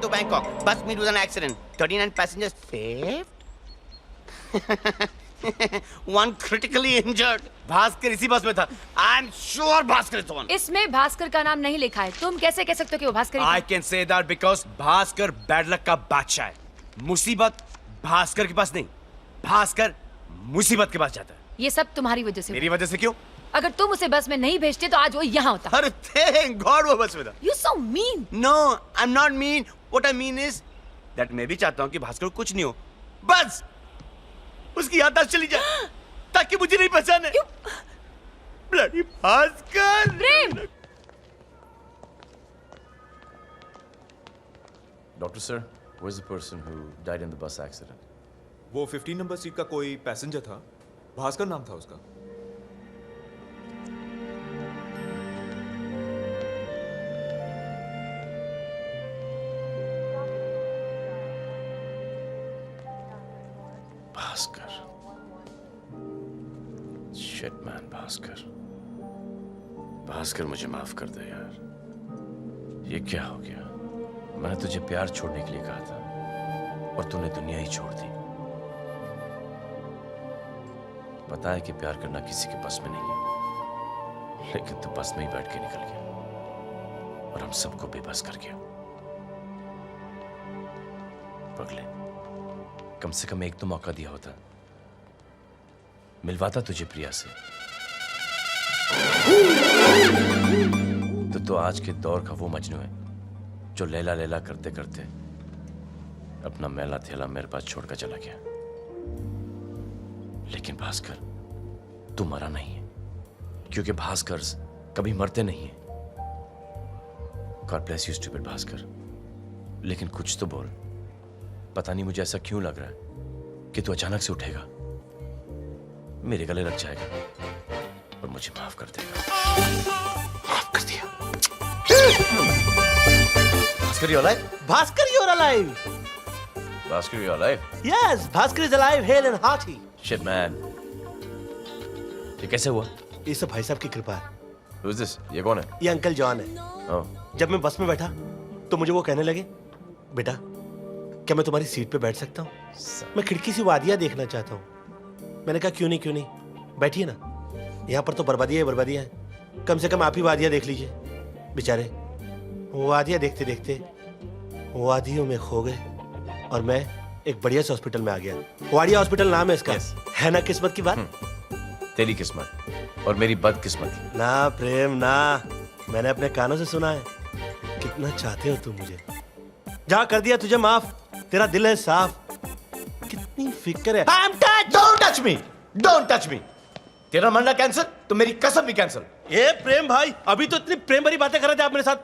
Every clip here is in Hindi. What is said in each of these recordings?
to Bangkok. Bus meet with an accident. 39 passengers saved. One critically injured. Bhaskar इसी बस में था. I'm sure Bhaskar is the one. इसमें भास्कर का नाम नहीं लिखा है. तुम कैसे कह सकते हो कि वो भास्कर ही था? I can say that because Bhaskar bad luck का बादशाह है. मुसीबत भास्कर के पास नहीं, भास्कर मुसीबत के पास जाता है. ये सब तुम्हारी वजह से. मेरी वजह से क्यों? अगर तुम उसे बस में नहीं भेजते तो आज वो यहाँ होता. अरे thank God वो बस में था. You so mean. No, I'm not mean. What I mean is that मैं भी चाहता हूँ कि भास्कर को कुछ नहीं हो. बस उसकी याददाश्त चली जाए ताकि मुझे नहीं पहचाने. Bloody Bhaskar. Prem. Doctor sir, where's the person who died in the bus accident? वो 15 नंबर सीट का कोई पैसेंजर था. भास्कर नाम था उसका. भास्कर. Shit man, Bhaskar. भास्कर मुझे माफ कर दे यार. ये क्या हो गया? मैंने तुझे प्यार छोड़ने के लिए कहा था और तूने दुनिया ही छोड़ दी. पता है कि प्यार करना किसी के बस में नहीं है, लेकिन तू बस में ही बैठ के निकल गया और हम सबको बेबस कर गया. पगले, कम से कम एक तो मौका दिया होता, मिलवाता तुझे प्रिया से. तो आज के दौर का वो मजनू है जो लैला लैला करते करते अपना मैला थैला मेरे पास छोड़कर चला गया. लेकिन भास्कर, तू मरा नहीं है, क्योंकि भास्कर कभी मरते नहीं है. God bless you stupid Bhaskar. लेकिन कुछ तो बोल. पता नहीं मुझे ऐसा क्यों लग रहा है कि तू अचानक से उठेगा, मेरे गले लग जाएगा और मुझे माफ कर देगा. माफ कर दिया. Bhaskar, you're alive? Bhaskar, you're alive. Bhaskar, you alive? Yes, Bhaskar is alive, hale and hearty. Shit man. ये कैसे हुआ? ये सब भाई साहब की कृपा है. Who's this? ये कौन है? ये अंकल जॉन है. Oh. जब मैं बस में बैठा तो मुझे वो कहने लगे, बेटा क्या मैं तुम्हारी सीट पे बैठ सकता हूँ? मैं खिड़की से वादियाँ देखना चाहता हूँ. मैंने कहा क्यों नहीं, बैठिए ना. यहाँ पर तो बर्बादियाँ है. कम से कम आप ही वादियाँ देख लीजिए. बेचारे वादियाँ देखते देखते वादियों में खो गए और मैं एक बढ़िया से हॉस्पिटल में आ गया. वाडिया हॉस्पिटल नाम है इसका. है ना किस्मत की बात? तेरी किस्मत और मेरी बदकिस्मत. ना प्रेम ना, मैंने अपने कानों से सुना है. कितना चाहते हो तुम मुझे. जा कर दिया तुझे माफ. तेरा दिल है साफ. कितनी फिक्र है. Don't touch me. Don't touch me. तेरा मरना कैंसिल तो मेरी कसम भी कैंसिल. ए प्रेम भाई, अभी तो इतनी प्रेम भरी बातें कर रहे थे आप मेरे साथ.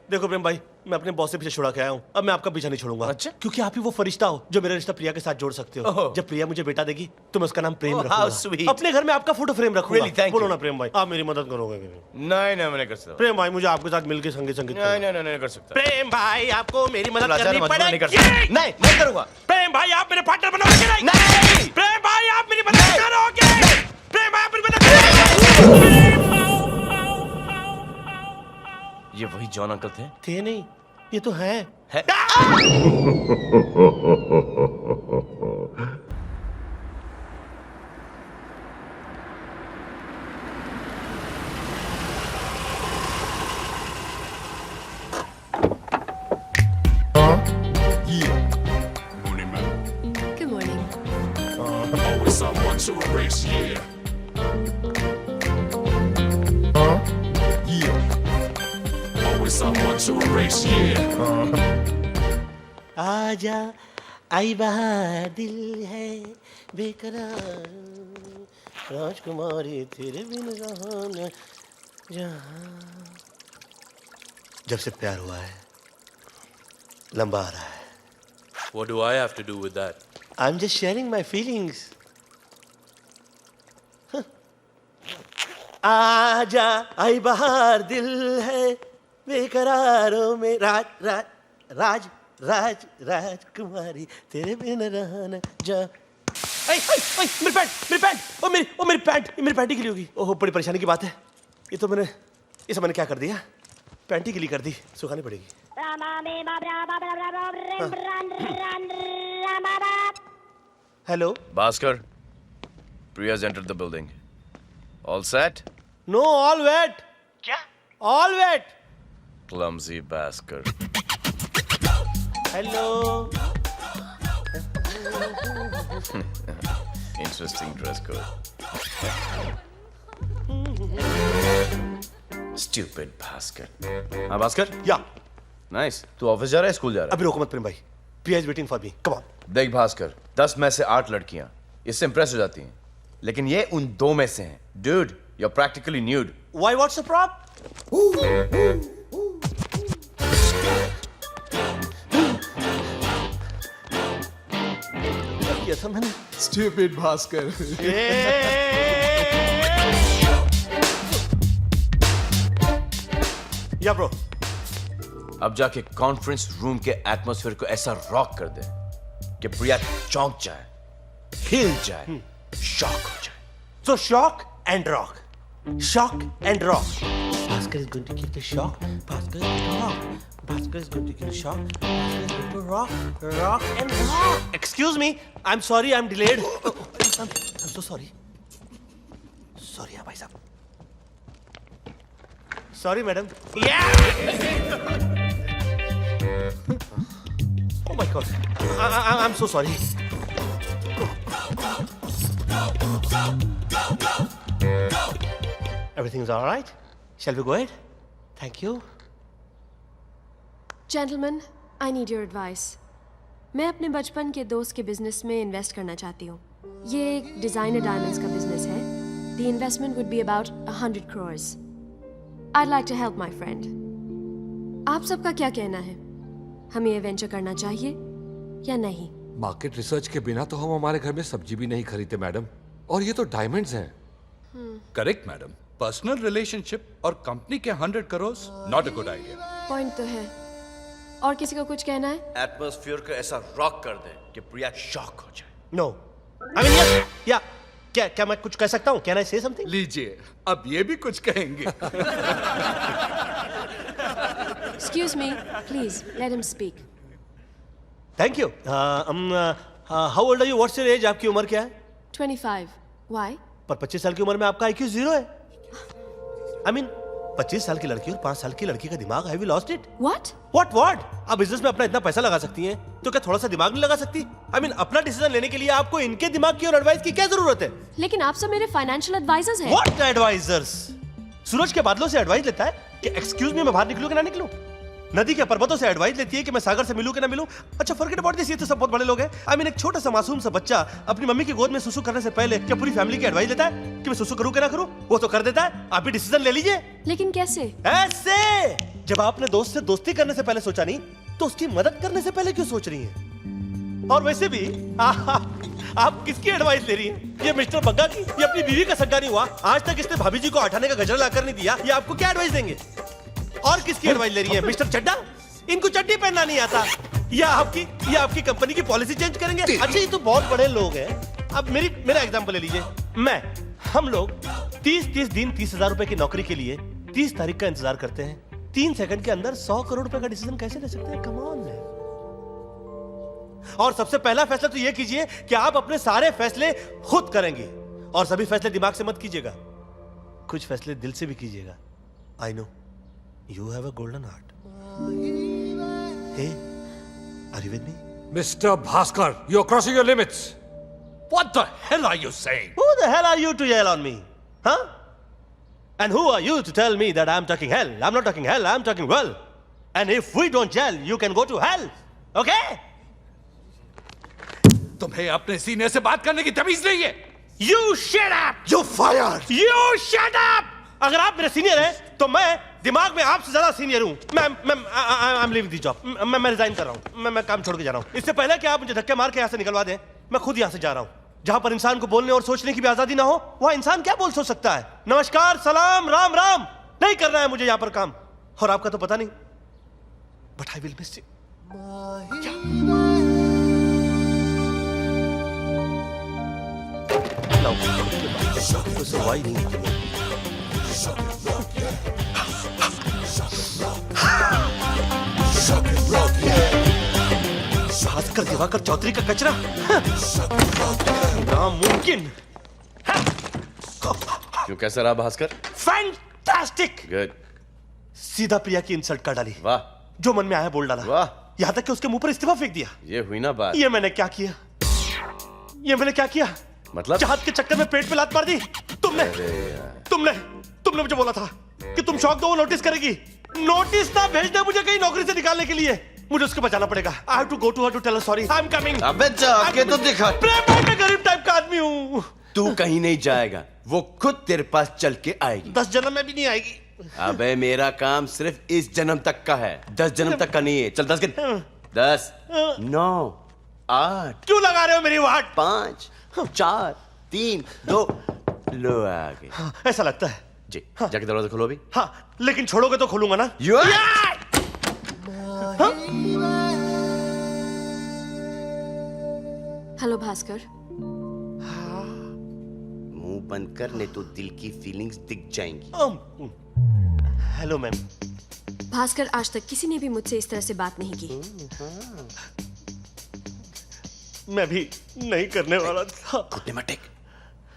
देखो प्रेम भाई, मैं अपने बॉस से पीछे छुड़ा के आया हूँ. अब मैं आपका पीछा नहीं छोड़ूंगा. अच्छा? क्योंकि आप ही वो फरिश्ता हो जो मेरा रिश्ता प्रिया के साथ जोड़ सकते हो. ओह. जब प्रिया मुझे बेटा देगी तो मैं उसका नाम प्रेम Oh, how रखूंगा. sweet. अपने घर में आपका फोटो फ्रेम रखूंगा. Really, thank बोलो you. ना प्रेम भाई, आप मेरी मदद करोगे. नहीं मैं नहीं कर सकता. प्रेम भाई, मुझे आपके साथ मिलकर संगीत नहीं कर सकता. प्रेम भाई, आपको मेरी मदद लाचार करनी मजबूर नहीं कर पड़ेगी. सकता. नहीं करूंगा. प्रेम भाई, आप मेरे पार्टनर बनोगे कि नहीं? नहीं. प्रेम भाई, आप मेरी मदद करोगे? प्रेम भाई, आप मेरी मदद करोगे? ये वही जॉन अंकल थे? थे नहीं, ये तो है. Good morning. Always someone to erase, yeah. Yeah. Always someone to erase, yeah. आजा आई बहार दिल है बेकरार, राजकुमारी तेरे बिन रहा न जहां. जब से प्यार हुआ है लंबा आ रहा है. What do I have to do with that? I'm just sharing my feelings. आजा आई बहार दिल है बेकरारों में राज राज राज राज राजकुमारी तेरे बिन रहना जा. मेरी पैंट ओ मेरी पैंट ही गिली होगी. ओह बड़ी परेशानी की बात है. ये सब मैंने क्या कर दिया. पैंट ही गिली कर दी. सुखानी पड़ेगी. Hello Bhaskar, Priya's entered the building. All set? No all wet क्या all wet Clumsy Bhaskar. Hello Interesting dress code. Stupid Bhaskar. हाँ Bhaskar? या Nice. तू ऑफिस जा रहा है स्कूल जा रहा अभी रोको मत प्रेम भाई Priya is waiting for me come on है? देख भास्कर 10 में से 8 लड़कियां इससे इंप्रेस हो जाती हैं लेकिन ये उन 2 में से हैं. Dude, you're practically nude. Why what's the problem किया था मैंने Stupid Bhaskar. या ब्रो अब जाके कॉन्फ्रेंस रूम के एटमॉस्फेयर को ऐसा रॉक कर दे कि प्रिया चौंक जाए, हिल जाए, शॉक हो जाए. So shock and rock. Shock and rock. Bhaskar is going to give the shock. Bhaskar is going to rock. Bhaskar is going to give the shock. Bhaskar is going to rock, rock and rock. Excuse me. I'm sorry. I'm delayed. I'm so sorry. Sorry, भाई साहब. Sorry, madam. Yeah. Oh my God. I'm so sorry. Everything's all right? Shall we go ahead? Thank you. Gentlemen, I need your advice. मैं अपने बचपन के दोस्त के बिजनेस में इन्वेस्ट करना चाहती हूँ. ये एक डिजाइनर डायमंड्स का बिजनेस है. The investment would be about 100 crores. I'd like to help my friend. आप सबका क्या कहना है? हमें ये वेंचर करना चाहिए या नहीं? मार्केट रिसर्च के बिना तो हम हमारे घर में सब्जी भी नहीं खरीदते मैडम. और ये तो डायमंड्स हैं. Correct madam. पर्सनल रिलेशनशिप और कंपनी के 100 crore not a good idea. Point तो है. और किसी को कुछ कहना है? एटमॉस्फेयर को ऐसा रॉक कर दे कि प्रिया शॉक हो जाए. No. I mean yes. Yeah. क्या मैं कुछ कह सकता हूँ? Can I say something? लीजिए अब ये भी कुछ कहेंगे. Excuse me, please let him speak. Thank you. How old are you? What's your age? आपकी उम्र क्या है? 25. Why? पर 25 साल की उम्र में आपका IQ 0 है. I mean 25 साल की लड़की और 5 साल की लड़की का दिमाग. Have you lost it? What? What? आप बिजनेस में अपना इतना पैसा लगा सकती हैं तो क्या थोड़ा सा दिमाग नहीं लगा सकती? I mean अपना डिसीजन लेने के लिए आपको इनके दिमाग की और एडवाइस की क्या जरूरत है? लेकिन आप सब मेरे फाइनेंशियल एडवाइजर्स हैं. What advisors? सूरज के बादलों से एडवाइस लेता है कि एक्सक्यूज मी मैं बाहर निकलूं कि ना निकलूं? नदी के पर्वतों से एडवाइस लेती है कि मैं सागर से मिलूं कि ना मिलूं? अच्छा फॉरगेट अबाउट दिस, ये तो सब बहुत बड़े लोग हैं. आई मीन एक छोटा सा मासूम सा बच्चा अपनी मम्मी की गोद में सुसु करने से पहले क्या पूरी फैमिली की एडवाइस लेता है कि मैं सुसु करूं कि ना करूं? वो तो कर देता है. आप भी डिसीजन ले लीजिए. लेकिन कैसे? ऐसे जब आपने दोस्त से दोस्ती करने से पहले सोचा नहीं तो उसकी मदद करने से पहले क्यों सोच रही हैं? और वैसे भी आप किसकी एडवाइस ले रही हैं? ये मिस्टर बग्गा की? ये अपनी बीवी का सगा नहीं हुआ? आज तक इसने भाभी जी को आठाने का गजरा लाकर नहीं दिया. ये आपको क्या एडवाइस देंगे? और किसकी एडवाइस ले रही है? मिस्टर चड्डा? इनको चड्डी पहनना नहीं आता? या आपकी कंपनी की पॉलिसी चेंज करेंगे? अच्छा ये तो बहुत बड़े लोग हैं. अब मेरा एग्जांपल ले लीजिए. हम लोग 30 दिन 30,000 रुपए की नौकरी के लिए 30 तारीख का इंतजार करते हैं. 3 सेकंड के अंदर 100 करोड़ रुपए का डिसीजन कैसे ले सकते हैं? Come on man. और सबसे पहला फैसला तो ये कीजिए कि आप अपने सारे फैसले खुद करेंगे और सभी फैसले दिमाग से मत कीजिएगा. कुछ फैसले दिल से भी कीजिएगा. I know you have a golden heart. Hey, are you with me? Mr. Bhaskar, you're crossing your limits. What the hell are you saying? Who the hell are you to yell on me? Huh? And who are you to tell me that I'm talking hell? I'm not talking hell, I'm talking well. And if we don't gel, you can go to hell. Okay? तुम्हें अपने सीनियर से बात करने की तमीज नहीं है. You shut up! You're fired! You shut up! अगर आप मेरे सीनियर हैं तो मैं दिमाग में आपसे ज्यादा सीनियर हूं. I'm leaving the job. मैं रिजाइन कर रहा हूं. मैं काम छोड़ के जा रहा हूं. इससे पहले कि आप मुझे धक्के मार के यहां से निकलवा दें, मैं खुद यहां से जा रहा हूं. जहां पर इंसान को बोलने और सोचने की भी आजादी ना हो, वहां इंसान क्या बोल सोच सकता है? नमस्कार, सलाम, राम राम नहीं करना है मुझे यहां पर काम. और आपका तो पता नहीं, but I will miss you. सुनवाई नहीं. भास्कर दिवाकर चौधरी का कचरा, नामुमकिन। क्यों, कैसा रहा भास्कर? फैंटास्टिक। गुड। सीधा प्रिया की इंसल्ट कर डाली, वाह जो मन में आया बोल डाला, वाह। यहां तक कि उसके मुंह पर इस्तीफा फेंक दिया। ये हुई ना बात। ये मैंने क्या किया, ये मैंने क्या किया? मतलब? चाहत के चक्कर में पेट पे लात मार दी तुमने। तुमने तुमने मुझे बोला था कि तुम शौक दो वो नोटिस करेगी। नोटिस ना भेज दे मुझे कहीं नौकरी से निकालने के लिए, मुझे उसको बचाना पड़ेगा। I have to go to her to tell her sorry, I am coming. अबे जाके तो दिखा। मैं गरीब टाइप का आदमी हूँ। तू कहीं नहीं जाएगा, वो खुद तेरे पास चल के आएगी। 10 जन्म में भी नहीं आएगी। अबे मेरा काम सिर्फ इस जन्म तक का है, 10 जन्म तक का नहीं है। चल 10 गिन। 10 9 8 क्यों लगा रहे हो मेरी वाट? 5 4 3 2 लो आ गए। ऐसा लगता है जी। जाके दरवाजा खोलो अभी। हाँ, लेकिन छोड़ोगे तो खोलूंगा ना। हेलो भास्कर। मुंह बंद कर, नहीं तो दिल की फीलिंग्स दिख जाएंगी। Hello ma'am. भास्कर, आज तक किसी ने भी मुझसे इस तरह से बात नहीं की। मैं भी नहीं करने वाला था। घुटने मत टेक,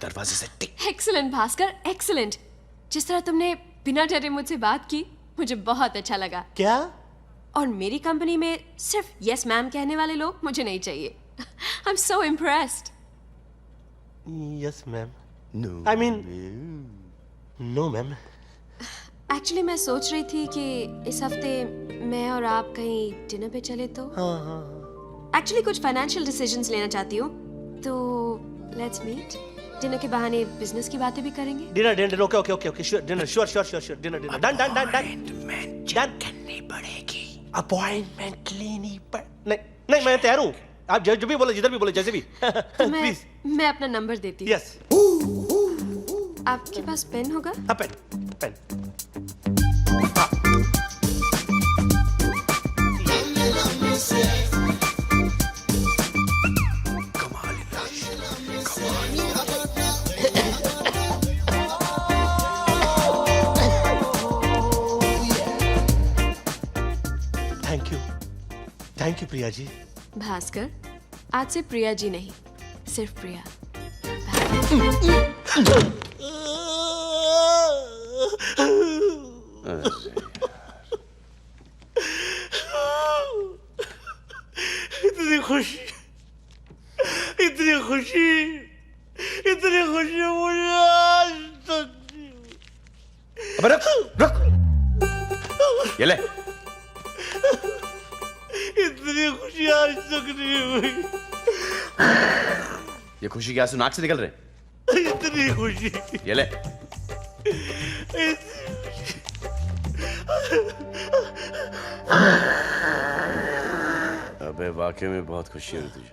दरवाजे से टिक। Excellent Bhaskar, excellent. जिस तरह तुमने बिना डरे मुझसे बात की, मुझे बहुत अच्छा लगा। क्या? और मेरी कंपनी में सिर्फ यस मैम कहने वाले लोग मुझे नहीं चाहिए। I am so impressed. Yes ma'am. No I mean no ma'am. Actually मैं सोच रही थी कि इस हफ्ते मैं और आप कहीं डिनर पे चले तो। हाँ। एक्चुअली कुछ फाइनेंशियल डिसीजंस लेना चाहती हूँ, तो लेट्स मीट। डिनर के बहाने बिजनेस की बातें भी करेंगे। Dinner okay sure dinner sure dinner done करनी पड़ेगी। अपॉइंटमेंट लेनी पड़ नहीं मैं तैयार हूँ। आप जो भी बोले, जिधर भी बोले, जैसे भी। तो प्लीज। मैं अपना नंबर देती हूँ। यस। आपके पास पेन होगा? Pen. Thank you Priya ji. Bhaskar, आज से प्रिया जी नहीं, सिर्फ प्रिया। इतनी खुशी मुझे आज तक। अबे रुक ये ले। इतनी खुशी आज तक नहीं हुई। ये खुशी के आंसू नाक से निकल रहे? इतनी खुशी। ये ले। अबे वाकई में बहुत खुशी हुई तुझे।